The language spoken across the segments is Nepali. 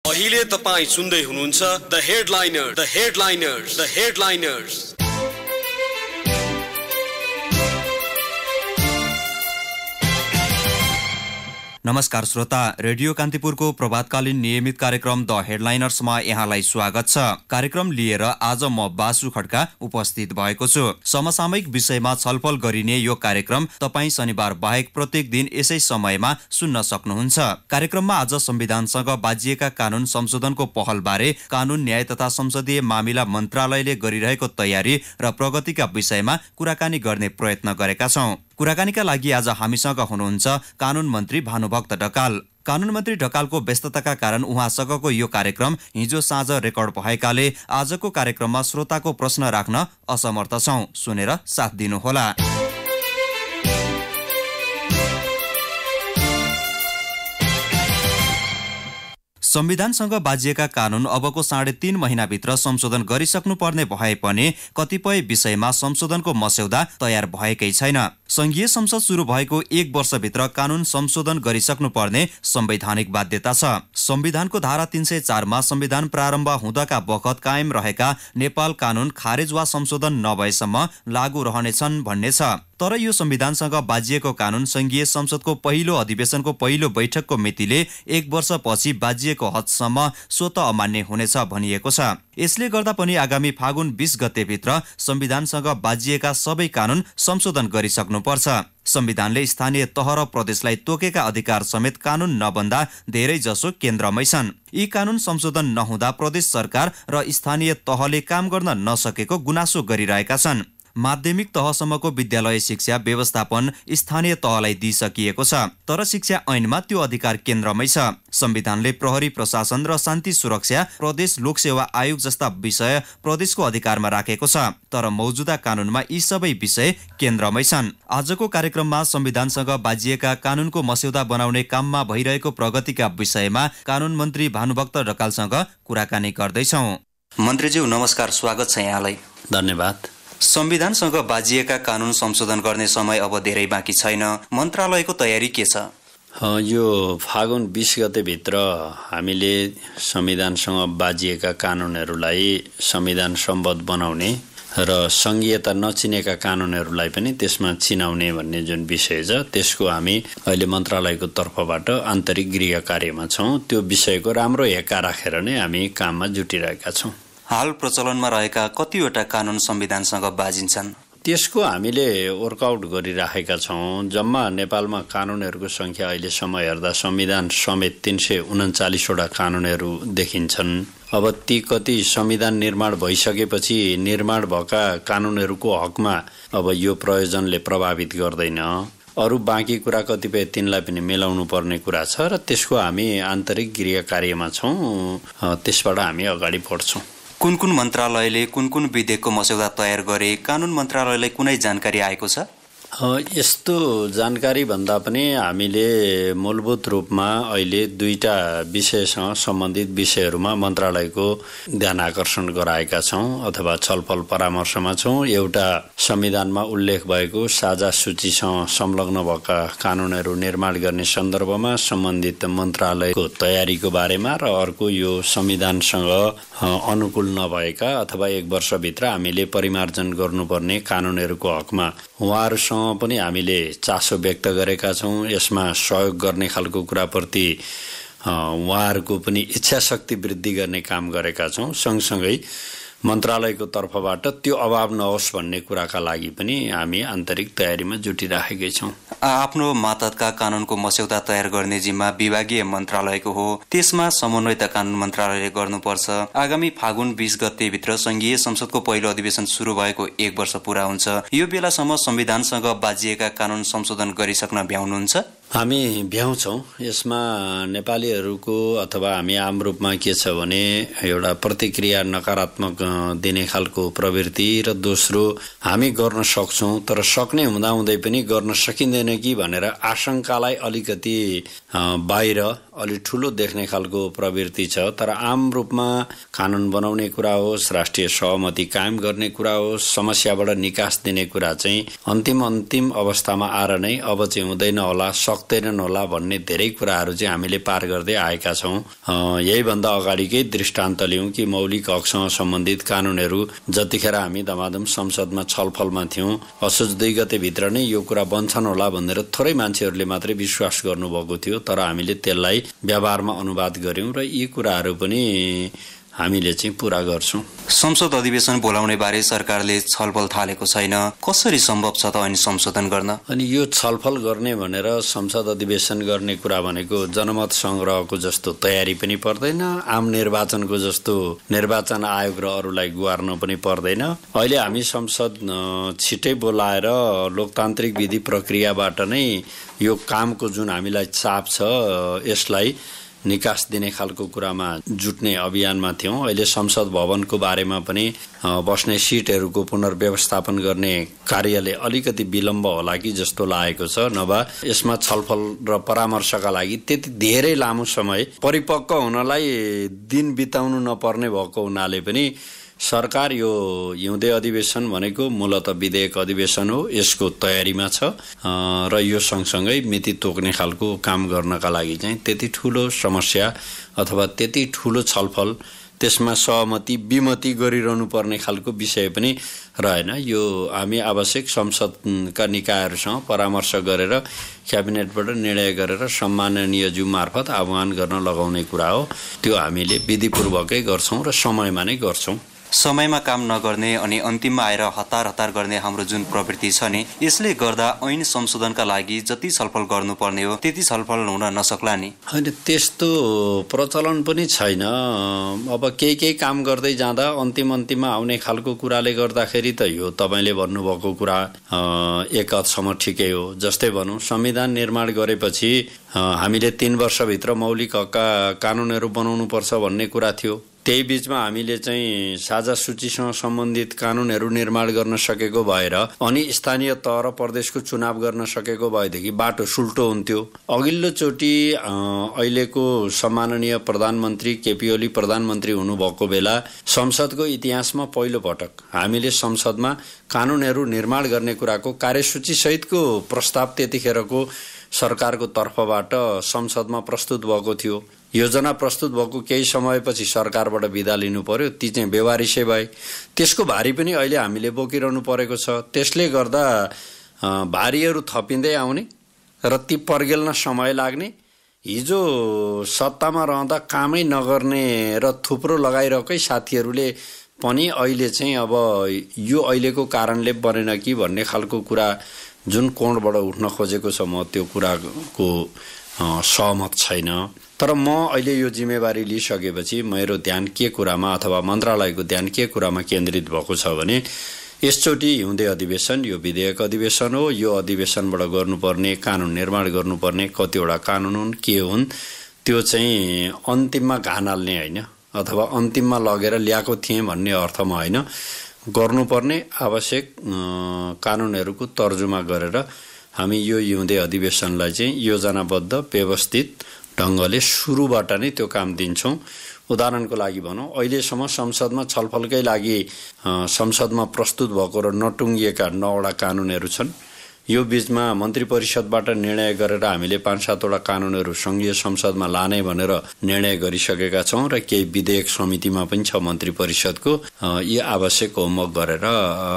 अहिले तपाई सुन्दै हुनुहुन्छ द हेडलाइनर्स। नमस्कार श्रोता, रेडियो कान्तिपुरको प्रभातकालीन नियमित कार्यक्रम द हेडलाइनर्समा यहाँलाई स्वागत छ। कार्यक्रम लिएर आज म बासु खड्का उपस्थित भएको छु। समसामयिक विषयमा छलफल गरिने यो कार्यक्रम तपाई शनिबार बाहेक प्रत्येक दिन यसै समयमा सुन्न सक्नुहुन्छ। कार्यक्रममा आज संविधानसँग बाजिएका कानून संशोधनको पहलबारे कानून, न्याय तथा संसदीय मामिला मन्त्रालयले गरिरहेको तयारी र प्रगतिका विषयमा कुराकानी गर्ने प्रयत्न गरेका छौं। कुराकानीका लागि आज हामीसँग हुनुहुन्छ कानून मन्त्री भानुभक्त ढकाल। कानून मन्त्री ढकालको व्यस्तताका कारण उहाँसँगको यो कार्यक्रम हिजो साँझ रेकर्ड भएकाले आजको कार्यक्रममा श्रोताको प्रश्न राख्न असमर्थ छौं। सुनेर साथ दिनुहोला। संविधानसँग बाजिएका कानून अबको 3.5 महिनाभित्र संशोधन गरिसक्नु पर्ने भए पनि कतिपय विषयमा संशोधनको मस्यौदा तयार भएकै छैन। संघीय संसद सुरु भएको 1 वर्षभित्र कानून संशोधन गरिसक्नु पर्ने संवैधानिक बाध्यता छ। संविधानको धारा 304 मा संविधान प्रारम्भ हुँदाका बखत कायम रहेका नेपाल कानून खारेज वा संशोधन नभएसम्म लागू रहनेछन् भन्ने छ। तर यो संविधानसँग बाजिएको कानून संघीय संसदको पहिलो अधिवेशनको पहिलो बैठकको मितिले 1 वर्षपछि बाजिएको हदसम्म स्वतः अमान्य हुनेछ भनिएको छ। यसले गर्दा पनि आगामी फागुन 20 गतेभित्र संविधानसँग बाजिएका सबै कानून संशोधन गरिसक्नुपर्छ। संविधानले स्थानीय तह र प्रदेशलाई तोकेका अधिकार समेत कानून नबन्दा धेरै जसो केन्द्रमै छन्। यी कानून संशोधन नहुँदा प्रदेश सरकार र स्थानीय तहले काम गर्न नसकेको गुनासो गरिरहेका छन्। माध्यमिक तहसम्मको विद्यालय शिक्षा व्यवस्थापन स्थानीय तहलाई दिइसकिएको छ, तर शिक्षा ऐनमा त्यो अधिकार केन्द्रमै छ। संविधानले प्रहरी प्रशासन र शान्ति सुरक्षा, प्रदेश लोकसेवा आयोग जस्ता विषय प्रदेशको अधिकारमा राखेको छ, तर मौजुदा कानूनमा यी सबै विषय केन्द्रमै छन्। आजको कार्यक्रममा संविधानसँग बाजिएका कानूनको मस्यौदा बनाउने काममा भइरहेको प्रगतिका विषयमा कानून मन्त्री भानुभक्त ढकालसँग कुराकानी गर्दैछौँ। मन्त्रीज्यू नमस्कार, स्वागत छ यहाँलाई। धन्यवाद। संविधानसँग बाजिएका कानून संशोधन गर्ने समय अब धेरै बाँकी छैन। मन्त्रालयको तयारी के छ? यो फागुन 20 गतेभित्र हामीले संविधानसँग बाजिएका कानूनहरूलाई संविधान सम्बद्ध बनाउने र संघीयता नचिनेका कानूनहरूलाई पनि त्यसमा चिनाउने भन्ने जुन विषय छ, त्यसको हामी अहिले मन्त्रालयको तर्फबाट आन्तरिक गृह कार्यमा छौँ। त्यो विषयको राम्रो हेक्का राखेर नै हामी काममा जुटिरहेका छौँ। हाल प्रचलनमा रहेका कतिवटा कानून संविधानसँग बाजिन्छन्? त्यसको हामीले वर्कआउट गरिराखेका छौँ। जम्मा नेपालमा कानूनहरूको संख्या अहिलेसम्म हेर्दा संविधान समेत 339 वटा कानूनहरू देखिन्छन्। अब ती कति संविधान निर्माण भइसकेपछि निर्माण भएका कानूनहरूको हकमा अब यो प्रयोजनले प्रभावित गर्दैन। अरू बाँकी कुरा कतिपय तिनलाई पनि मिलाउनु पर्ने कुरा छ र त्यसको हामी आन्तरिक गृह कार्यमा छौँ। त्यसबाट हामी अगाडि बढ्छौँ। कुन कुन मन्त्रालयले कुन कुन विधेयकको मस्यौदा तयार गरे? कानून मन्त्रालयलाई कुनै जानकारी आएको छ? यस्तो जानकारी भन्दा पनि हामीले मूलभूत रूपमा अहिले 2टा विषयसँग सम्बन्धित विषयहरूमा मन्त्रालयको ध्यान आकर्षण गराएका छौँ अथवा छलफल परामर्शमा छौँ। एउटा संविधानमा उल्लेख भएको साझा सूचीसँग संलग्न भएका कानूनहरू निर्माण गर्ने सन्दर्भमा सम्बन्धित मन्त्रालयको तयारीको बारेमा र अर्को यो संविधानसँग अनुकूल नभएका अथवा 1 वर्षभित्र हामीले परिमार्जन गर्नुपर्ने कानूनहरूको हकमा उहाँहरूसँग पनि हामीले चासो व्यक्त गरेका छौँ। यसमा सहयोग गर्ने खालको कुराप्रति उहाँहरूको पनि इच्छा शक्ति वृद्धि गर्ने काम गरेका छौँ। सँगसँगै मन्त्रालयको तर्फबाट त्यो अभाव नहोस् भन्ने कुराका लागि पनि हामी आन्तरिक तयारीमा जुटिराखेकै छौँ। आफ्नो मातहतका कानूनको मस्यौदा तयार गर्ने जिम्मा विभागीय मन्त्रालयको हो। त्यसमा समन्वयता कानून मन्त्रालयले गर्नुपर्छ। आगामी फागुन 20 गतेभित्र संघीय संसदको पहिलो अधिवेशन सुरु भएको 1 वर्ष पूरा हुन्छ। यो बेलासम्म संविधानसँग बाजिएका कानून संशोधन गरिसक्न भ्याउनुहुन्छ? हामी भ्याउँछौँ। यसमा नेपालीहरूको अथवा हामी आम रूपमा के छ भने एउटा प्रतिक्रिया नकारात्मक दिने खालको प्रवृत्ति र दोस्रो हामी गर्न सक्छौँ तर सक्ने हुँदाहुँदै पनि गर्न सकिँदैन कि भनेर आशंकालाई अलिकति बाहिर अलि ठुलो देख्ने खालको प्रवृत्ति छ। तर आम रूपमा कानुन बनाउने कुरा होस्, राष्ट्रिय सहमति कायम गर्ने कुरा होस्, समस्याबाट निकास दिने कुरा चाहिँ अन्तिम अवस्थामा आएर नै अब चाहिँ हुँदैन होला, सक्दैनन् होला भन्ने धेरै कुराहरू चाहिँ हामीले पार गर्दै आएका छौँ। यहीभन्दा अगाडिकै दृष्टान्त लिउँ कि मौलिक हकसँग सम्बन्धित कानुनहरू जतिखेर हामी दमादम संसदमा छलफलमा थियौँ, असोज 2 गतेभित्र नै यो कुरा बन्छन् होला भनेर थोरै मान्छेहरूले मात्रै विश्वास गर्नुभएको थियो। तर हामीले त्यसलाई व्यवहारमा अनुवाद गर्यौँ र यी कुराहरू पनि हामीले चाहिँ पूरा गर्छौँ। संसद अधिवेशन बोलाउने बारे सरकारले छलफल थालेको छैन, कसरी सम्भव छ त अनि संशोधन गर्न? अनि यो छलफल गर्ने भनेर संसद अधिवेशन गर्ने कुरा भनेको जनमत संग्रहको जस्तो तयारी पनि पर्दैन, आम निर्वाचनको जस्तो निर्वाचन आयोग र अरूलाई गुहार्न पनि पर्दैन। अहिले हामी संसद छिटै बोलाएर लोकतान्त्रिक विधि प्रक्रियाबाट नै यो कामको जुन हामीलाई चाप छ यसलाई निकास दिने खालको कुरामा जुट्ने अभियानमा थियौँ। अहिले संसद भवनको बारेमा पनि बस्ने सिटहरूको पुनर्व्यवस्थापन गर्ने कार्यले अलिकति विलम्ब होला कि जस्तो लागेको छ। नभए यसमा छलफल र परामर्शका लागि त्यति धेरै लामो समय परिपक्व हुनलाई दिन बिताउनु नपर्ने भएको हुनाले पनि सरकार यो हिउँदे अधिवेशन भनेको मूलत विधेयक अधिवेशन हो, यसको तयारीमा छ र यो सँगसँगै मिति तोक्ने खालको काम गर्नका लागि चाहिँ त्यति ठुलो समस्या अथवा त्यति ठुलो छलफल त्यसमा सहमति विमति गरिरहनु पर्ने खालको विषय पनि रहेन। यो हामी आवश्यक संसदका निकायहरूसँग परामर्श गरेर क्याबिनेटबाट निर्णय गरेर सम्माननीय ज्यू मार्फत आह्वान गर्न लगाउने कुरा हो। त्यो हामीले विधिपूर्वकै गर्छौँ र समयमा नै गर्छौँ। समयमा काम नगर्ने अनि अन्तिममा आएर हतार गर्ने हाम्रो जुन प्रवृत्ति छ नि, यसले गर्दा ऐन संशोधनका लागि जति छलफल गर्नुपर्ने हो त्यति छलफल हुन नसक्ला नि? होइन, त्यस्तो प्रचलन पनि छैन। अब केही काम गर्दै जाँदा अन्तिममा आउने खालको कुराले गर्दाखेरि त यो तपाईँले भन्नुभएको कुरा एक हदसम्म ठिकै हो। जस्तै भनौँ, संविधान निर्माण गरेपछि हामीले 3 वर्षभित्र मौलिक हकका कानुनहरू बनाउनुपर्छ भन्ने कुरा थियो। त्यही बीचमा हामीले चाहिँ साझा सूचीसँग सम्बन्धित कानुनहरू निर्माण गर्न सकेको भएर अनि स्थानीय तह र प्रदेशको चुनाव गर्न सकेको भएदेखि बाटो सुल्टो हुन्थ्यो। अघिल्लो चोटि अहिलेको सम्माननीय प्रधानमन्त्री केपी ओली प्रधानमन्त्री हुनुभएको बेला संसदको इतिहासमा पहिलो पटक हामीले संसदमा कानुनहरू निर्माण गर्ने कुराको कार्यसूची सहितको प्रस्ताव त्यतिखेरको सरकारको तर्फबाट संसदमा प्रस्तुत भएको थियो। योजना प्रस्तुत भएको केही समयपछि सरकारबाट बिदा लिनु पर्यो, ती चाहिँ व्यवहारिसै भए। त्यसको भारी पनि अहिले हामीले बोकिरहनु परेको छ। त्यसले गर्दा भारीहरू थपिँदै आउने र ती पर्गेल्न समय लाग्ने, हिजो सत्तामा रहँदा कामै नगर्ने र थुप्रो लगाइरहेकै साथीहरूले पनि अहिले चाहिँ अब यो अहिलेको कारणले बनेन कि भन्ने खालको कुरा जुन कोणबाट उठ्न खोजेको छ, म त्यो कुराको सहमत छैन। तर म अहिले यो जिम्मेवारी लिइसकेपछि मेरो ध्यान के कुरामा अथवा मन्त्रालयको ध्यान के कुरामा केन्द्रित भएको छ भने यसचोटि हिउँदे अधिवेशन यो विधेयक अधिवेशन हो। यो अधिवेशनबाट गर्नुपर्ने कानुन निर्माण गर्नुपर्ने कतिवटा कानुन हुन्, के हुन्, त्यो चाहिँ अन्तिममा घान हाल्ने होइन अथवा अन्तिममा लगेर ल्याएको थिएँ भन्ने अर्थमा होइन, गर्नुपर्ने आवश्यक कानुनहरूको तर्जुमा गरेर हामी यो हिउँदे अधिवेशनलाई चाहिँ योजनाबद्ध व्यवस्थित ढङ्गले सुरुबाट नै त्यो काम दिन्छौँ। उदाहरणको लागि भनौँ, अहिलेसम्म संसदमा छलफलकै लागि संसदमा प्रस्तुत भएको र नटुङ्गिएका 9वटा कानुनहरू छन्। यो बीचमा मन्त्री परिषदबाट निर्णय गरेर हामीले 5-7वटा कानुनहरू सङ्घीय संसदमा लाने भनेर निर्णय गरिसकेका छौँ र केही विधेयक समितिमा पनि छ मन्त्री परिषदको। यी आवश्यक होमवर्क गरेर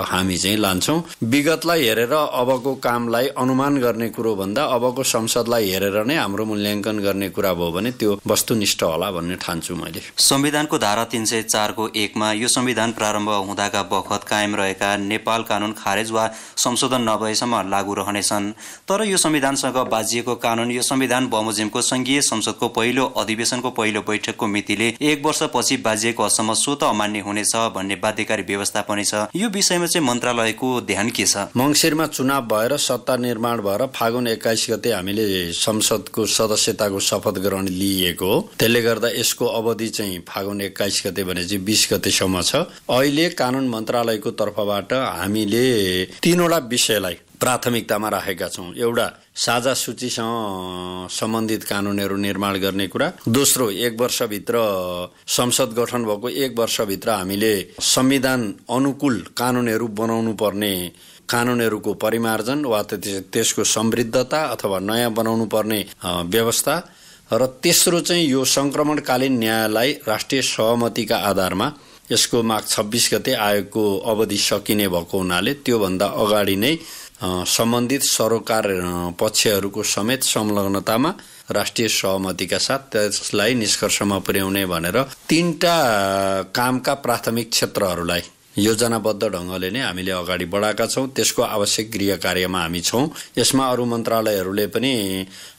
हामी चाहिँ लान्छौँ। विगतलाई हेरेर अबको कामलाई अनुमान गर्ने कुरो भन्दा अबको संसदलाई हेरेर नै हाम्रो मूल्याङ्कन गर्ने कुरा भयो भने त्यो वस्तुनिष्ठ होला भन्ने ठान्छु मैले। संविधानको धारा 304 को 1 मा यो संविधान प्रारम्भ हुँदाका बखत कायम रहेका नेपाल कानुन खारेज वा संशोधन नभएसम्म लागू रहनेछन्। तर यो संविधानसँग बाजिएको कानुन यो संविधान बमोजिमको संघीय संसदको पहिलो अधिवेशनको पहिलो बैठकको मितिले 1 वर्षपछि बाजिएको असम्म स्वतः अमान्य हुनेछ भन्ने बाध्यकारी व्यवस्था पनि छ। यो विषयमा चाहिँ मन्त्रालयको ध्यान के छ? मङ्सिरमा चुनाव भएर सत्ता निर्माण भएर फागुन 21 गते हामीले संसदको सदस्यताको शपथ ग्रहण लिएको हो। त्यसले गर्दा यसको अवधि चाहिँ फागुन 21 गते भने चाहिँ 20 गतेसम्म छ। अहिले कानुन मन्त्रालयको तर्फबाट हामीले 3वटा विषयलाई प्राथमिकतामा राखेका छौँ। एउटा साझा सूचीसँग सम्बन्धित कानुनहरू निर्माण गर्ने कुरा, दोस्रो 1 वर्षभित्र संसद गठन भएको 1 वर्षभित्र हामीले संविधान अनुकूल कानुनहरू बनाउनु पर्ने कानुनहरूको परिमार्जन वा त्यसको समृद्धता अथवा नयाँ बनाउनु पर्ने व्यवस्था, र तेस्रो चाहिँ यो संक्रमणकालीन न्यायलाई राष्ट्रिय सहमतिका आधारमा यसको माघ 26 गते आयोगको अवधि सकिने भएको हुनाले त्योभन्दा अगाडि नै सम्बन्धित सरोकार पक्षहरूको समेत संलग्नतामा राष्ट्रिय सहमतिका साथ त्यसलाई निष्कर्षमा पुर्याउने भनेर 3टा कामका प्राथमिक क्षेत्रहरूलाई योजनाबद्ध ढङ्गले नै हामीले अगाडि बढाएका छौँ। त्यसको आवश्यक गृह कार्यमा हामी छौँ। यसमा अरू मन्त्रालयहरूले पनि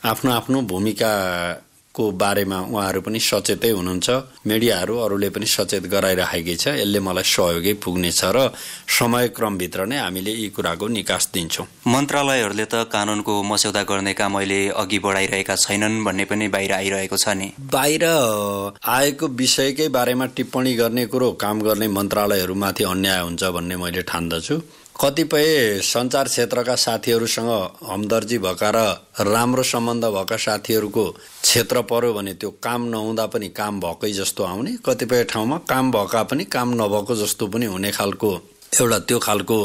आफ्नो भूमिकाको बारेमा उहाँहरू पनि सचेतै हुनुहुन्छ। मिडियाहरू अरूले पनि सचेत गराइराखेकै छ। यसले मलाई सहयोगै पुग्नेछ र समयक्रमभित्र नै हामीले यी कुराको निकास दिन्छौँ। मन्त्रालयहरूले त कानुनको मस्यौदा गर्ने काम अहिले अघि बढाइरहेका छैनन् भन्ने पनि बाहिर आइरहेको छ नि। बाहिर आएको विषयकै बारेमा टिप्पणी गर्ने कुरो काम गर्ने मन्त्रालयहरूमाथि अन्याय हुन्छ भन्ने मैले ठान्दछु। कतिपय सञ्चार क्षेत्रका साथीहरूसँग हमदर्जी भएका र राम्रो सम्बन्ध भएका साथीहरूको क्षेत्र पर्यो भने त्यो काम नहुँदा पनि काम भएकै जस्तो आउने, कतिपय ठाउँमा काम भएका पनि काम नभएको जस्तो पनि हुने खालको एउटा त्यो खालको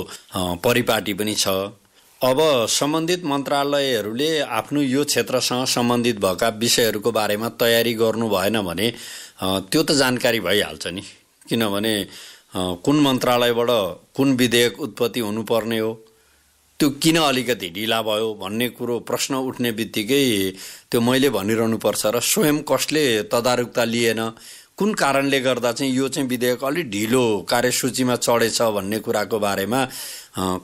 परिपाटी पनि छ। अब सम्बन्धित मन्त्रालयहरूले आफ्नो यो क्षेत्रसँग सम्बन्धित भएका विषयहरूको बारेमा तयारी गर्नु भएन भने त्यो त जानकारी भइहाल्छ नि। किनभने कुन मन्त्रालयबाट कुन विधेयक उत्पत्ति हुनुपर्ने हो, त्यो किन अलिकति ढिला भयो भन्ने कुरो प्रश्न उठ्ने बित्तिकै त्यो मैले भनिरहनुपर्छ र स्वयं कसले तदारुकता लिएन, कुन कारणले गर्दा चाहिँ यो चाहिँ विधेयक अलिक ढिलो कार्यसूचीमा चढेछ भन्ने कुराको बारेमा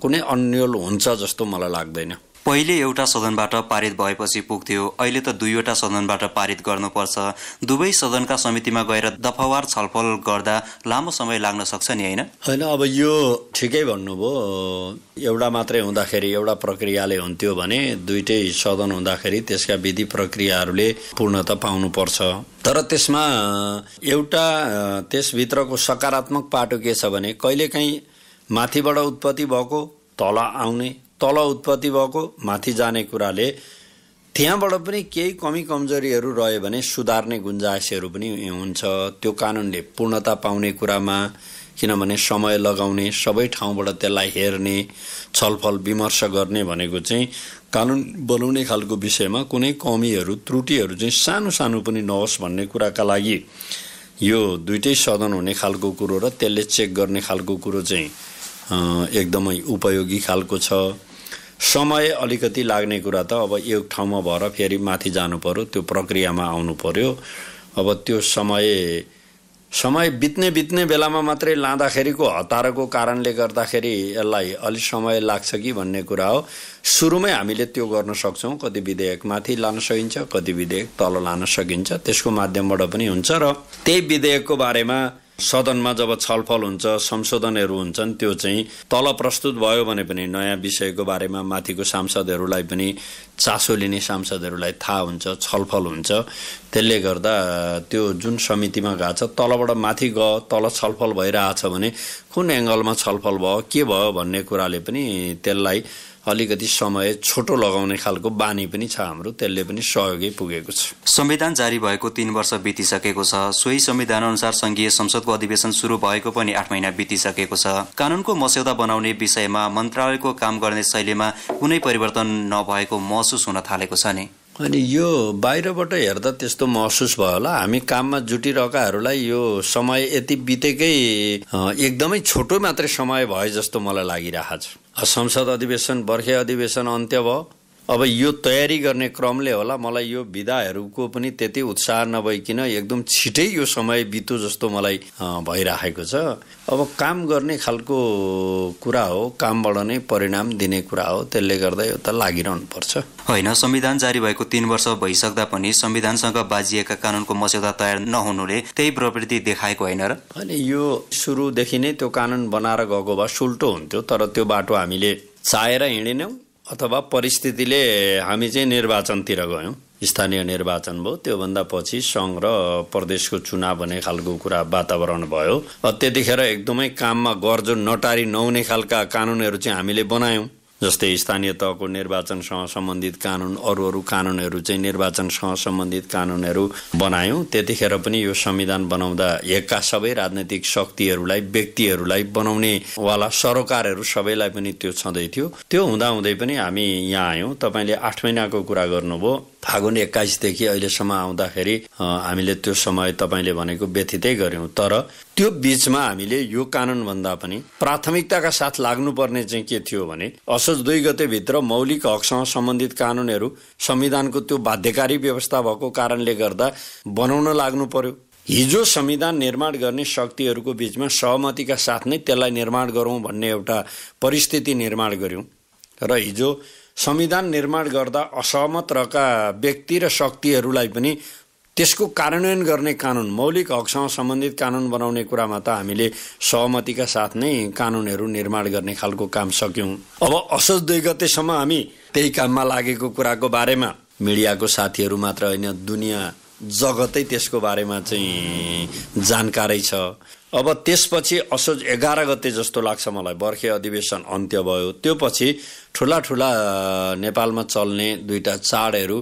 कुनै अन्यल हुन्छ जस्तो मलाई लाग्दैन। पहिले एउटा सदनबाट पारित भएपछि पुग्थ्यो, अहिले त 2वटा सदनबाट पारित गर्नुपर्छ। दुवै सदनका समितिमा गएर दफावार छलफल गर्दा लामो समय लाग्न सक्छ नि, होइन? अब यो ठिकै भन्नुभयो। एउटा मात्रै हुँदाखेरि एउटा प्रक्रियाले हुन्थ्यो भने दुईटै सदन हुँदाखेरि त्यसका विधि प्रक्रियाहरूले पूर्णता पाउनुपर्छ। तर त्यसमा एउटा त्यसभित्रको सकारात्मक पाटो के छ भने कहिलेकाहीँ माथिबाट उत्पत्ति भएको तल आउने, तल उत्पत्ति भएको माथि जाने कुराले त्यहाँबाट पनि केही कमी कमजोरीहरू रह्यो भने सुधार्ने गुन्जाइसहरू पनि हुन्छ। त्यो कानुनले पूर्णता पाउने कुरामा किनभने समय लगाउने, सबै ठाउँबाट त्यसलाई हेर्ने, छलफल विमर्श गर्ने भनेको चाहिँ कानुन बनाउने खालको विषयमा कुनै कमीहरू त्रुटिहरू चाहिँ सानो सानो पनि नहोस् भन्ने कुराका लागि यो दुईटै सदन हुने खालको कुरो र त्यसले चेक गर्ने खालको कुरो चाहिँ एकदमै उपयोगी खालको छ। समय अलिकति लाग्ने कुरा त अब एक ठाउँमा भएर फेरि माथि जानु पर्यो, त्यो प्रक्रियामा आउनु पर्यो। अब त्यो समय बित्ने बेलामा मात्रै लाँदाखेरिको हतारको कारणले गर्दाखेरि यसलाई अलि समय लाग्छ कि भन्ने कुरा हो। सुरुमै हामीले त्यो गर्न सक्छौँ। कति विधेयक माथि लान सकिन्छ, कति विधेयक तल लान सकिन्छ, त्यसको माध्यमबाट पनि हुन्छ। र त्यही विधेयकको बारेमा सदनमा जब छलफल हुन्छ, संशोधनहरू हुन्छन्, त्यो चाहिँ तल प्रस्तुत भयो भने पनि नयाँ विषयको बारेमा माथिको सांसदहरूलाई पनि चासो लिने सांसदहरूलाई थाहा हुन्छ, छलफल हुन्छ। त्यसले गर्दा त्यो जुन समितिमा गएको छ तलबाट माथि गयो, तल छलफल भइरहेछ भने कुन एङ्गलमा छलफल भयो, के भयो भन्ने कुराले पनि त्यसलाई अलिकति समय छोटो लगाउने खालको बानी पनि छ हाम्रो। त्यसले पनि सहयोगै पुगेको छ। संविधान जारी भएको 3 वर्ष बितिसकेको छ। सोही संविधान अनुसार संघीय संसदको अधिवेशन सुरु भएको पनि 8 महिना बितिसकेको छ। कानुनको मस्यौदा बनाउने विषयमा मन्त्रालयको काम गर्ने शैलीमा कुनै परिवर्तन नभएको महसुस हुन थालेको छ नि। अनि यो बाहिरबाट हेर्दा त्यस्तो महसुस भयो होला। हामी काममा जुटिरहेकाहरूलाई यो समय यति बितेकै एकदमै छोटो मात्रै समय भयो जस्तो मलाई लागिरहेको छ। संसद अधिवेशन, बर्खे अधिवेशन अन्त्य भयो। अब यो तयारी गर्ने क्रमले होला मलाई यो विधाहरूको पनि त्यति उत्साह नभइकन एकदम छिटै यो समय बित्यो जस्तो मलाई भइरहेको छ। अब काम गर्ने खालको कुरा हो, कामबाट नै परिणाम दिने कुरा हो। त्यसले गर्दा यो त लागिरहनु पर्छ। होइन, संविधान जारी भएको 3 वर्ष भइसक्दा पनि संविधानसँग बाजिएका कानुनको मस्यौदा तयार नहुनुले त्यही प्रवृत्ति देखाएको होइन र? अनि यो सुरुदेखि नै त्यो कानुन बनाएर गएको भए सुल्टो हुन्थ्यो। तर त्यो बाटो हामीले चाहेर हिँडेनौँ अथवा परिस्थितिले हामी चाहिँ निर्वाचनतिर गयौँ। स्थानीय निर्वाचन भयो, त्योभन्दा पछि सङ्घ र प्रदेशको चुनाव भन्ने खालको कुरा वातावरण भयो। त्यतिखेर एकदमै काममा गर्जो नटारी नहुने खालका कानुनहरू चाहिँ हामीले बनायौँ। जस्तै स्थानीय तहको निर्वाचनसँग सम्बन्धित कानुन अरू कानुनहरू चाहिँ निर्वाचनसँग सम्बन्धित कानुनहरू बनायौँ। त्यतिखेर पनि यो संविधान बनाउँदा एकका सबै राजनैतिक शक्तिहरूलाई व्यक्तिहरूलाई बनाउनेवाला सरोकारहरू सबैलाई पनि त्यो छँदै थियो। त्यो हुँदाहुँदै पनि हामी यहाँ आयौँ। तपाईँले 8 महिनाको कुरा गर्नुभयो। फागुन 21 देखि अहिलेसम्म आउँदाखेरि हामीले त्यो समय तपाईँले भनेको व्यतीतै गऱ्यौँ। तर त्यो बीचमा हामीले यो कानुनभन्दा पनि प्राथमिकताका साथ लाग्नुपर्ने चाहिँ के थियो भने असोज 2 गतेभित्र मौलिक हकसँग सम्बन्धित कानुनहरू संविधानको त्यो बाध्यकारी व्यवस्था भएको कारणले गर्दा बनाउन लाग्नु पर्यो। हिजो संविधान निर्माण गर्ने शक्तिहरूको बीचमा सहमतिका साथ नै त्यसलाई निर्माण गरौँ भन्ने एउटा परिस्थिति निर्माण गऱ्यौँ र हिजो संविधान निर्माण गर्दा असहमत रहेका व्यक्ति र शक्तिहरूलाई पनि त्यसको कार्यान्वयन गर्ने कानुन मौलिक हकसँग सम्बन्धित कानुन बनाउने कुरामा त हामीले सहमतिका साथ नै कानुनहरू निर्माण गर्ने खालको काम सक्यौँ। अब असोज 2 गतेसम्म हामी त्यही काममा लागेको कुराको बारेमा मिडियाको साथीहरू मात्र होइन दुनियाँ जगतै त्यसको बारेमा चाहिँ जानकारै छ। अब त्यसपछि असोज 11 गते जस्तो लाग्छ मलाई बर्खे अधिवेशन अन्त्य भयो। त्यो पछि ठुला नेपालमा चल्ने 2टा चाडहरू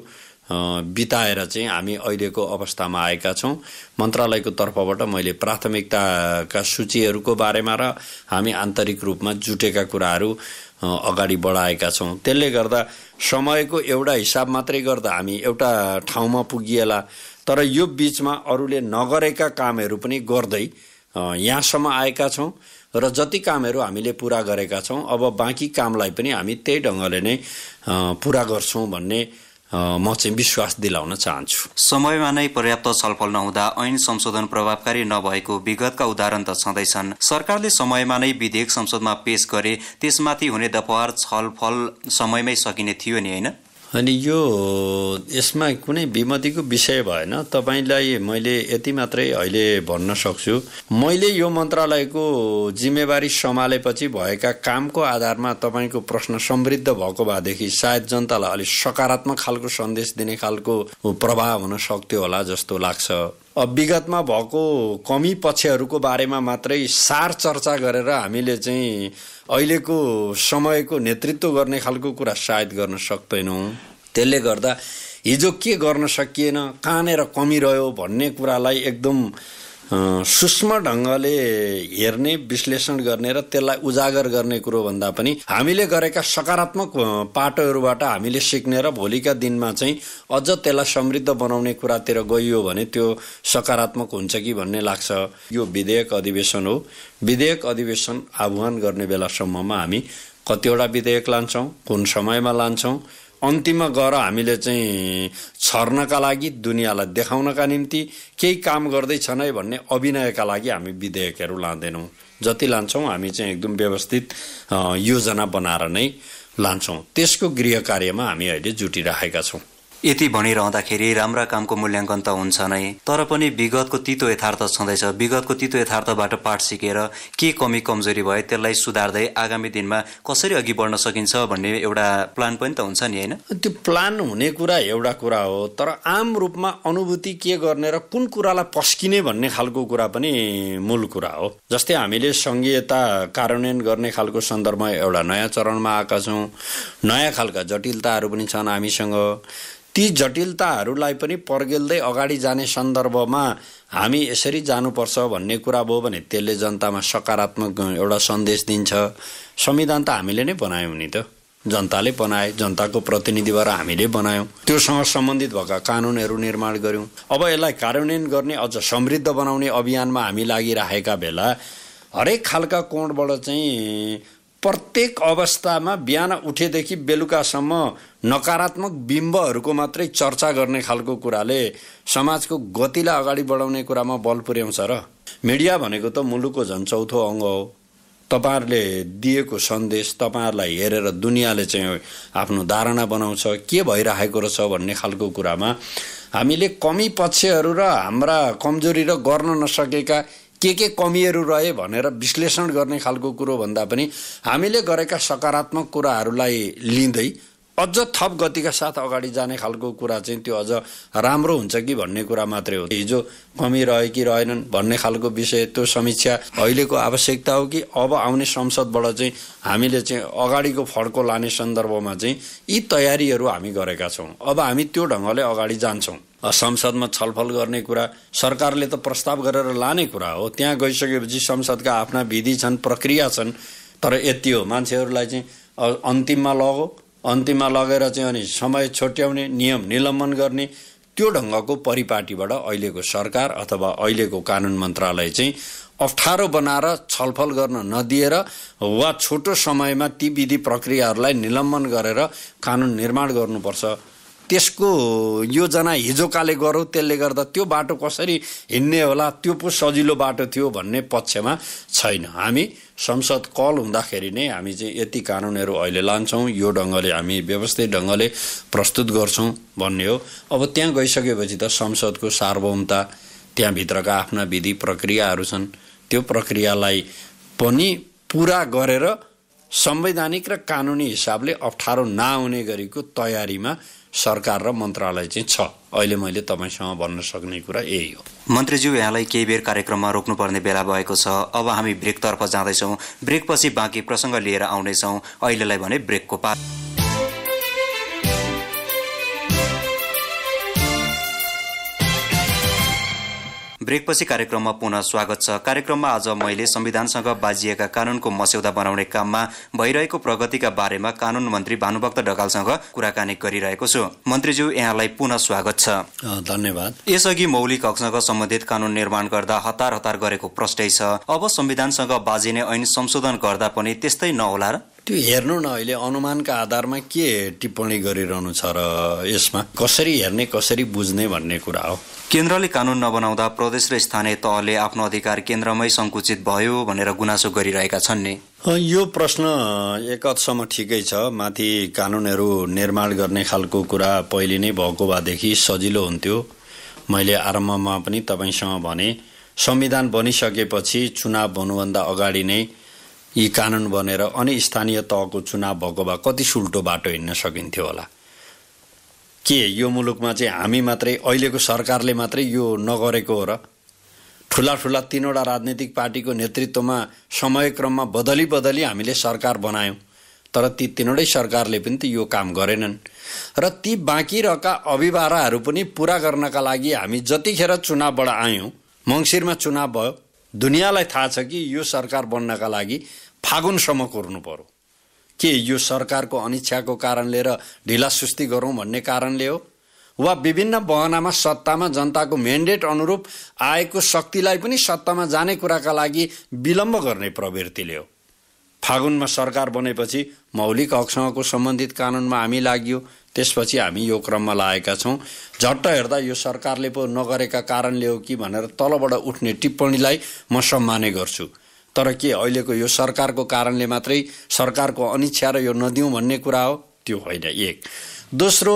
बिताएर चाहिँ हामी अहिलेको अवस्थामा आएका छौँ। मन्त्रालयको तर्फबाट मैले प्राथमिकताका सूचीहरूको बारेमा र हामी आन्तरिक रूपमा जुटेका कुराहरू अगाडि बढाएका छौँ। त्यसले गर्दा समयको एउटा हिसाब मात्रै गर्दा हामी एउटा ठाउँमा पुगिएला। तर यो बीचमा अरूले नगरेका कामहरू पनि गर्दै यहाँसम्म आएका छौँ र जति कामहरू हामीले पुरा गरेका छौँ अब बाँकी कामलाई पनि हामी त्यही ढङ्गले नै पुरा गर्छौँ भन्ने म चाहिँ विश्वास दिलाउन चाहन्छु। समयमा नै पर्याप्त छलफल नहुँदा ऐन संशोधन प्रभावकारी नभएको विगतका उदाहरण त छँदैछन्। सरकारले समयमा नै विधेयक संसदमा पेश गरे त्यसमाथि हुने दफावार छलफल समयमै सकिने थियो नि, होइन? अनि यसमा कुनै विमतिको विषय भएन। तपाईँलाई मैले यति मात्रै अहिले भन्न सक्छु, मैले यो मन्त्रालयको जिम्मेवारी सम्हालेपछि भएका कामको आधारमा तपाईँको प्रश्न समृद्ध भएको भएदेखि सायद जनतालाई अलिक सकारात्मक खालको सन्देश दिने खालको प्रभाव हुन सक्थ्यो होला जस्तो लाग्छ। अब विगतमा भएको कमी पक्षहरूको बारेमा मात्रै सार चर्चा गरेर हामीले चाहिँ अहिलेको समयको नेतृत्व गर्ने खालको कुरा सायद गर्न सक्दैनौँ। त्यसले गर्दा हिजो के गर्न सकिएन, कहाँनिर कमी रह्यो भन्ने कुरालाई एकदम सूक्ष्म ढङ्गले हेर्ने विश्लेषण गर्ने र त्यसलाई उजागर गर्ने कुरो भन्दा पनि हामीले गरेका सकारात्मक पाटोहरूबाट हामीले सिक्ने र भोलिका दिनमा चाहिँ अझ त्यसलाई समृद्ध बनाउने कुरातिर गइयो भने त्यो सकारात्मक हुन्छ कि भन्ने लाग्छ। यो विधेयक अधिवेशन हो। विधेयक अधिवेशन आह्वान गर्ने बेलासम्ममा हामी कतिवटा विधेयक लान्छौँ, कुन समयमा लान्छौँ, अन्तिममा गएर हामीले चाहिँ छर्नका लागि दुनियाँलाई देखाउनका निम्ति केही काम गर्दैछन् है भन्ने अभिनयका लागि हामी विधेयकहरू लाँदैनौँ। जति लान्छौँ हामी चाहिँ एकदम व्यवस्थित योजना बनाएर नै लान्छौँ। त्यसको गृह कार्यमा हामी अहिले जुटिरहेका छौँ। यति भनिरहँदाखेरि राम्रा कामको मूल्याङ्कन त हुन्छ नै, तर पनि विगतको तितो यथार्थ छँदैछ। विगतको तितो यथार्थबाट पाठ सिकेर के कमी कमजोरी भयो त्यसलाई सुधार्दै आगामी दिनमा कसरी अघि बढ्न सकिन्छ भन्ने एउटा प्लान पनि त हुन्छ नि, होइन? त्यो प्लान हुने कुरा एउटा कुरा हो, तर आम रूपमा अनुभूति के गर्ने र कुन कुरालाई पस्किने भन्ने खालको कुरा पनि मूल कुरा हो। जस्तै हामीले संघीयता कार्यान्वयन गर्ने खालको सन्दर्भमा एउटा नयाँ चरणमा आएका छौँ। नयाँ खालका जटिलताहरू पनि छन् हामीसँग। ती जटिलताहरूलाई पनि पर्गेल्दै अगाडि जाने सन्दर्भमा हामी यसरी जानुपर्छ भन्ने कुरा भयो भने त्यसले जनतामा सकारात्मक एउटा सन्देश दिन्छ। संविधान त हामीले नै बनायौँ नि त, जनताले बनाए, जनताको प्रतिनिधि भएर हामीले बनायौँ। त्योसँग सम्बन्धित भएका कानुनहरू निर्माण गऱ्यौँ। अब यसलाई कार्यान्वयन गर्ने अझ समृद्ध बनाउने अभियानमा हामी लागिरहेका बेला हरेक खालका कोणबाट चाहिँ प्रत्येक अवस्थामा बिहान उठेदेखि बेलुकासम्म नकारात्मक बिम्बहरूको मात्रै चर्चा गर्ने खालको कुराले समाजको गतिलाई अगाडि बढाउने कुरामा बल पुर्याउँछ र? मिडिया भनेको त मुलुकको झन् चौथो अङ्ग हो। तपाईँहरूले दिएको सन्देश तपाईँहरूलाई हेरेर दुनियाँले चाहिँ आफ्नो धारणा बनाउँछ के भइरहेको रहेछ भन्ने खालको कुरामा हामीले कमी पक्षहरू र हाम्रा कमजोरी र गर्न नसकेका के कमीहरू रहे भनेर विश्लेषण गर्ने खालको कुरो भन्दा पनि हामीले गरेका सकारात्मक कुराहरूलाई लिँदै अझ थप गतिका साथ अगाडि जाने खालको कुरा चाहिँ त्यो अझ राम्रो हुन्छ कि भन्ने कुरा मात्रै हो। हिजो कमी रहे कि रहेनन् भन्ने खालको विषय त्यो समीक्षा अहिलेको आवश्यकता हो कि अब आउने संसदबाट चाहिँ हामीले चाहिँ अगाडिको फड्को लाने सन्दर्भमा चाहिँ यी तयारीहरू हामी गरेका छौँ। अब हामी त्यो ढङ्गले अगाडि जान्छौँ। संसदमा छलफल गर्ने कुरा सरकारले त प्रस्ताव गरेर लाने कुरा हो। त्यहाँ गइसकेपछि संसदका आफ्ना विधि छन्, प्रक्रिया छन्, तर यति हो मान्छेहरूलाई चाहिँ अन्तिममा लगेर चाहिँ अनि समय छोट्याउने, नियम निलम्बन गर्ने त्यो ढङ्गको परिपाटीबाट अहिलेको सरकार अथवा अहिलेको कानुन मन्त्रालय चाहिँ अप्ठ्यारो बनाएर छलफल गर्न नदिएर वा छोटो समयमा ती विधि प्रक्रियाहरूलाई निलम्बन गरेर कानुन निर्माण गर्नुपर्छ। त्यसको योजना हिजोकाले गरौँ, त्यसले गर्दा त्यो बाटो कसरी हिँड्ने होला, त्यो पो सजिलो बाटो थियो भन्ने पक्षमा छैन। हामी संसद कल हुँदाखेरि नै हामी चाहिँ यति कानुनहरू अहिले लान्छौँ, यो ढङ्गले हामी व्यवस्थित ढङ्गले प्रस्तुत गर्छौँ भन्ने हो। अब त्यहाँ गइसकेपछि त संसदको सार्वभौमता, त्यहाँभित्रका आफ्ना विधि प्रक्रियाहरू छन्, त्यो प्रक्रियालाई पनि पुरा गरेर संवैधानिक र कानुनी हिसाबले अप्ठ्यारो नआउने गरीको तयारीमा सरकार र मन्त्रालय चाहिँ छ। अहिले मैले तपाईसँग भन्न सक्ने कुरा यही हो। मन्त्रीज्यू, यहाँलाई केही बेर कार्यक्रममा रोक्नुपर्ने बेला भएको छ। अब हामी ब्रेकतर्फ जाँदैछौँ। ब्रेकपछि बाँकी प्रसङ्ग लिएर आउनेछौँ। अहिलेलाई भने ब्रेकको पार। ब्रेकपछि कार्यक्रममा पुनः स्वागत छ। कार्यक्रममा आज मैले संविधानसँग बाजिएका कानूनको मस्यौदा बनाउने काममा भइरहेको प्रगतिका बारेमा कानून मन्त्री भानुभक्त ढकालसँग कुराकानी गरिरहेको छु। मन्त्रीज्यू, यहाँलाई पुनः स्वागत छ। धन्यवाद। यसअघि मौलिक हकसँग सम्बन्धित कानून निर्माण गर्दा हतार गरेको प्रष्टै छ। अब संविधानसँग बाजिने ऐन संशोधन गर्दा पनि त्यस्तै नहोला र? त्यो हेर्नु न, अहिले अनुमानका आधारमा के टिप्पणी गरिरहनु छ र यसमा कसरी हेर्ने, कसरी बुझ्ने भन्ने कुरा हो। केन्द्रले कानून नबनाउँदा प्रदेश र स्थानीय तहले आफ्नो अधिकार केन्द्रमै सङ्कुचित भयो भनेर गुनासो गरिरहेका छन् नि। यो प्रश्न एक हदसम्म ठिकै छ। माथि कानुनहरू निर्माण गर्ने खालको कुरा पहिले नै भएको भएदेखि सजिलो हुन्थ्यो। मैले आरम्भमा पनि तपाईँसँग भने संविधान बनिसकेपछि चुनाव भन्नुभन्दा अगाडि नै यी कानुन बनेर अनि स्थानीय तहको चुनाव भएको भए कति सुल्टो बाटो हिँड्न सकिन्थ्यो होला। के यो मुलुकमा चाहिँ हामी मात्रै, अहिलेको सरकारले मात्रै यो नगरेको हो र? ठुला 3वटा राजनीतिक पार्टीको नेतृत्वमा समयक्रममा बदली हामीले सरकार बनायौँ, तर ती 3वटै सरकारले पनि त यो काम गरेनन्। र ती बाँकी रहेका अभिभाराहरू पनि पुरा गर्नका लागि हामी जतिखेर चुनावबाट आयौँ, मङ्सिरमा चुनाव भयो, दुनियाँलाई थाहा छ कि यो सरकार बन्नका लागि फागुनसम्म कुर्नु पर्यो। के यो सरकारको अनिच्छाको कारणले र ढिला सुस्ती गरौँ भन्ने कारणले हो, वा विभिन्न बहनामा सत्तामा जनताको म्यान्डेट अनुरूप आएको शक्तिलाई पनि सत्तामा जाने कुराका लागि विलम्ब गर्ने प्रवृत्तिले हो? फागुनमा सरकार बनेपछि मौलिक हकसँगको सम्बन्धित कानुनमा हामी लाग्यो, त्यसपछि हामी यो क्रममा लागेका छौँ। झट्ट हेर्दा यो सरकारले पो नगरेका कारणले हो कि भनेर तलबाट उठ्ने टिप्पणीलाई म सम्मानै गर्छु। तर के अहिलेको यो सरकारको कारणले मात्रै सरकारको अनिच्छा र यो नदिउँ भन्ने कुरा हो? त्यो होइन। एक। दोस्रो,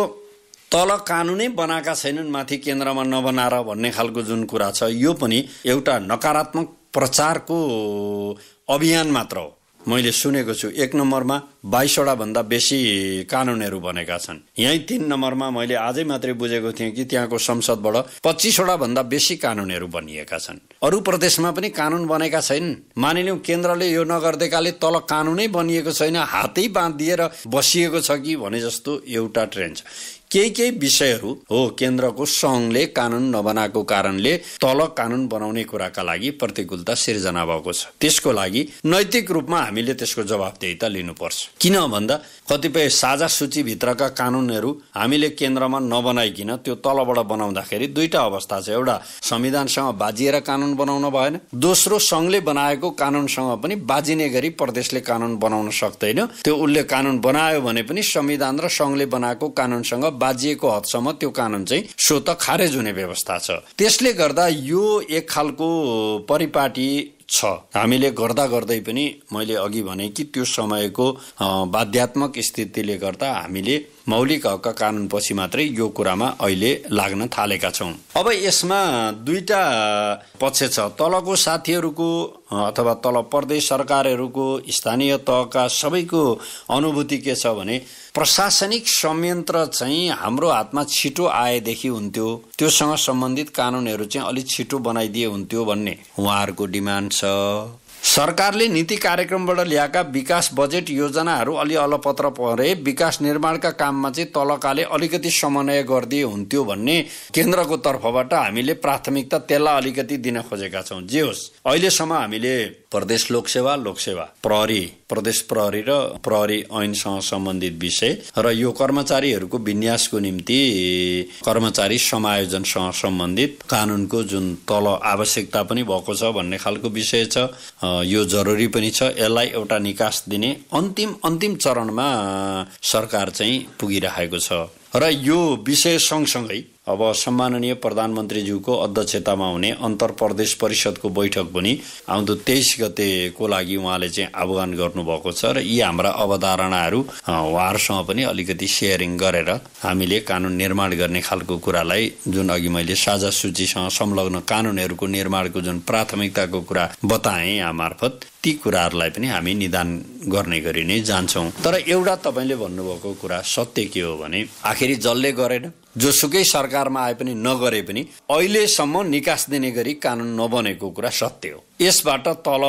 तल कानुनै बनाएका छैनन्, माथि केन्द्रमा नबनाएर भन्ने खालको जुन कुरा छ, यो पनि एउटा नकारात्मक प्रचारको अभियान मात्र हो। मैले सुनेको छु 1 नम्बरमा 22वटा भन्दा बेसी कानुनहरू बनेका छन्। यही 3 नम्बरमा मैले आजै मात्रै बुझेको थिएँ कि त्यहाँको संसदबाट 25वटा भन्दा बेसी कानुनहरू बनिएका छन्। अरू प्रदेशमा पनि कानुन बनेका छैनन्। मानिलिउँ केन्द्रले यो नगर्दैकाले तल कानुनै बनिएको छैन, हातै बाँधिएर बसिएको छ कि भने जस्तो एउटा ट्रेन्ड छ। केही विषयहरू हो केन्द्रको सङ्घले कानुन नबनाएको कारणले तल कानुन बनाउने कुराका लागि प्रतिकूलता सिर्जना भएको छ। त्यसको लागि नैतिक रूपमा हामीले त्यसको जवाबदेहिता लिनुपर्छ। किन भन्दा कतिपय साझा सूचीभित्रका कानुनहरू हामीले केन्द्रमा नबनाइकन त्यो तलबाट बनाउँदाखेरि दुईटा अवस्था छ। एउटा, संविधानसँग बाजिएर कानुन बनाउन भएन। दोस्रो, सङ्घले बनाएको कानुनसँग पनि बाजिने गरी प्रदेशले कानुन बनाउन सक्दैन। त्यो उसले कानुन बनायो भने पनि संविधान र सङ्घले बनाएको कानुनसँग बाजिएको हदसम्म त्यो कानुन चाहिँ स्वतः खारेज हुने व्यवस्था छ। त्यसले गर्दा यो एक खालको परिपाटी छ। हामीले गर्दै पनि मैले अघि भने कि त्यो समयको बाध्यात्मक स्थितिले गर्दा हामीले मौलिक हकका कानुनपछि मात्रै यो कुरामा अहिले लाग्न थालेका छौँ। अब यसमा दुईटा पक्ष छ। तलको साथीहरूको अथवा तल प्रदेश सरकारहरूको, स्थानीय तहका सबैको अनुभूति के छ भने प्रशासनिक संयन्त्र चाहिँ हाम्रो हातमा छिटो आएदेखि हुन्थ्यो, त्योसँग सम्बन्धित कानुनहरू चाहिँ अलिक छिटो बनाइदिए हुन्थ्यो भन्ने उहाँहरूको डिमान्ड छ। सरकारले नीति कार्यक्रमबाट ल्याएका विकास बजेट योजनाहरू अलि अलपत्र परे, विकास निर्माणका काममा चाहिँ तलकाले अलिकति समन्वय गरिदिए हुन्थ्यो भन्ने केन्द्रको तर्फबाट हामीले प्राथमिकता त्यसलाई अलिकति दिन खोजेका छौँ। जे होस्, अहिलेसम्म हामीले प्रदेश लोकसेवा, प्रहरी, प्रदेश प्रहरी र प्रहरी ऐनसँग सम्बन्धित विषय र यो कर्मचारीहरूको विन्यासको निम्ति कर्मचारी समायोजनसँग सम्बन्धित कानुनको जुन तल आवश्यकता पनि भएको छ भन्ने खालको विषय छ। यो जरुरी पनि छ। यसलाई एउटा निकास दिने अन्तिम चरणमा सरकार चाहिँ पुगिरहेको छ र यो विषय सँगसँगै अब सम्माननीय प्रधानमन्त्रीज्यूको अध्यक्षतामा हुने अन्तर प्रदेश परिषदको बैठक पनि आउँदो 23 गतेको लागि उहाँले चाहिँ आह्वान गर्नुभएको छ र यी हाम्रा अवधारणाहरू उहाँहरूसँग पनि अलिकति शेयरिङ गरेर हामीले कानुन निर्माण गर्ने खालको कुरालाई, जुन अघि मैले साझा सूचीसँग संलग्न कानुनहरूको निर्माणको जुन प्राथमिकताको कुरा बताएँ यहाँ मार्फत, ती कुराहरूलाई पनि हामी निदान गर्ने गरी नै जान्छौँ। तर एउटा तपाईँले भन्नुभएको कुरा सत्य के हो भने आखिरी जसले गरेन, जोसुकै सरकारमा आए पनि नगरे पनि अहिलेसम्म निकास दिने गरी कानुन नबनेको कुरा सत्य हो। यसबाट तल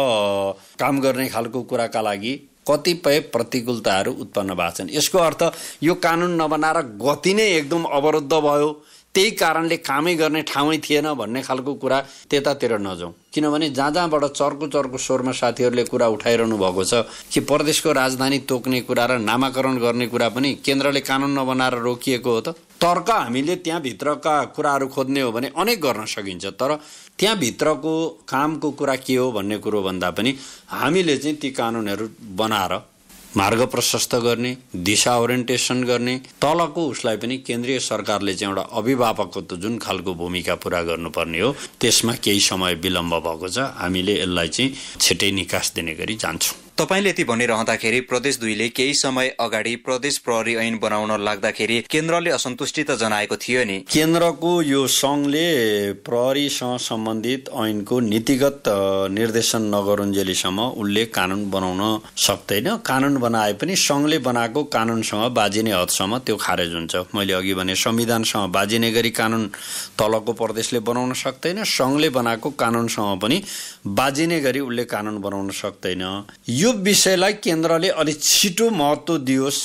काम गर्ने खालको कुराका लागि कतिपय प्रतिकूलताहरू उत्पन्न भएको छन्। यसको अर्थ यो कानुन नबनाएर गति नै एकदम अवरुद्ध भयो, त्यही कारणले कामै गर्ने ठाउँै थिएन भन्ने खालको कुरा त्यतातिर नजाउँ। किनभने जहाँबाट चर्को स्वरमा साथीहरूले कुरा उठाइरहनु भएको छ कि प्रदेशको राजधानी तोक्ने कुरा र नामाकरण गर्ने कुरा पनि केन्द्रले कानुन नबनाएर रोकिएको हो त। तर्क हामीले त्यहाँभित्रका कुराहरू खोज्ने हो भने अनेक गर्न सकिन्छ, तर त्यहाँभित्रको कामको कुरा के हो भन्ने कुरो भन्दा पनि हामीले चाहिँ ती कानुनहरू बनाएर मार्ग प्रशस्त गर्ने, दिशा ओरिएन्टेसन गर्ने, तलको उसलाई पनि केन्द्रीय सरकारले चाहिँ एउटा अभिभावकत्व जुन खालको भूमिका पुरा गर्नुपर्ने हो त्यसमा केही समय विलम्ब भएको छ। हामीले यसलाई चाहिँ छिटै निकास दिने गरी जान्छौँ। तपाईले यति भनिरहँदाखेरि प्रदेश 2 ले केही समय अगाडि प्रदेश प्रहरी ऐन बनाउन लाग्दाखेरि केन्द्रले असन्तुष्टि त जनाएको थियो नि। केन्द्रको यो संघले प्रहरीसँग सम्बन्धित ऐनको नीतिगत निर्देशन नगरुन्जेलीसम्म उसले कानुन बनाउन सक्दैन। कानुन बनाए पनि संघले बनाएको कानुनसँग बाजिने हदसम्म त्यो खारेज हुन्छ। मैले अघि भने संविधानसँग बाजिने गरी कानुन तलको प्रदेशले बनाउन सक्दैन, संघले बनाएको कानुनसँग पनि बाजिने गरी उसले कानुन बनाउन सक्दैन। यो विषयलाई केन्द्रले अलि छिटो महत्त्व दियोस्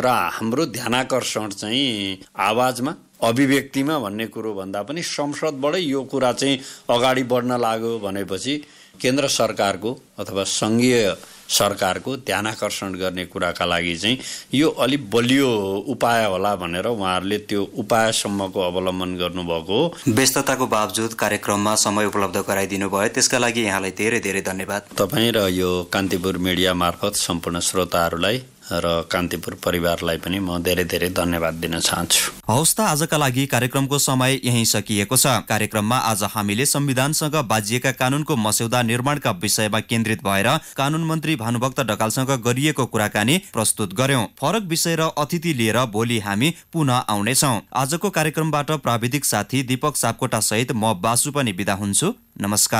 र हाम्रो ध्यानाकर्षण चाहिँ आवाजमा, अभिव्यक्तिमा भन्ने कुरो भन्दा पनि संसदबाटै यो कुरा चाहिँ अगाडि बढ्न लाग्यो भनेपछि केन्द्र सरकारको अथवा संघीय सरकारको ध्यानाकर्षण गर्ने कुराका लागि चाहिँ यो अलि बलियो उपाय होला भनेर उहाँहरूले त्यो उपायसम्मको अवलम्बन गर्नुभएको हो। व्यस्तताको बावजुद कार्यक्रममा समय उपलब्ध गराइदिनु भयो, त्यसका लागि यहाँलाई धेरै धेरै धन्यवाद। तपाईँ र यो कान्तिपुर मिडिया मार्फत सम्पूर्ण श्रोताहरूलाई र कान्तिपुर परिवारलाई पनि म धेरै धेरै धन्यवाद दिन चाहन्छु। हवस् त, आजका लागि कार्यक्रमको समय यही सकिएको छ। कार्यक्रममा आज हामीले संविधानसँग बाजिएका कानुनको मस्यौदा निर्माणका विषयमा केन्द्रित भएर कानुन मन्त्री भानुभक्त ढकालसँग गरिएको कुराकानी प्रस्तुत गर्यौं। फरक विषय र अतिथि लिएर भोलि हामी पुनः आउनेछौँ। आजको कार्यक्रमबाट प्राविधिक साथी दीपक सापकोटा सहित म बासु पनि बिदा हुन्छु। नमस्कार।